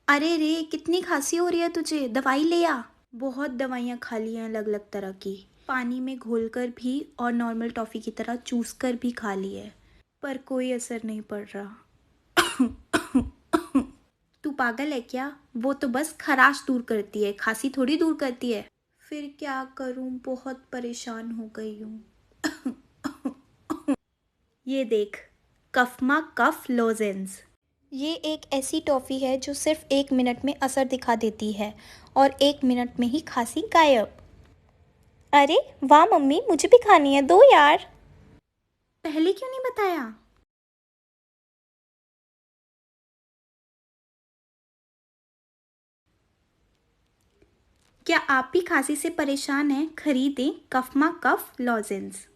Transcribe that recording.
अरे रे, कितनी खांसी हो रही है तुझे? दवाई ले आ। बहुत दवाइयाँ खा ली हैं अलग अलग तरह की, पानी में घोलकर भी और नॉर्मल टॉफ़ी की तरह चूस कर भी खा ली है, पर कोई असर नहीं पड़ रहा। तू पागल है क्या? वो तो बस खराश दूर करती है, खांसी थोड़ी दूर करती है। फिर क्या करूं, बहुत परेशान हो गई हूँ। ये देख, कफमा कफ लोजेंस। ये एक ऐसी टॉफ़ी है जो सिर्फ 1 मिनट में असर दिखा देती है और 1 मिनट में ही खांसी गायब। अरे वाह मम्मी, मुझे भी खानी है, दो यार। पहले क्यों नहीं बताया? क्या आप भी खांसी से परेशान हैं? खरीदें कफमा कफ लॉजेंस।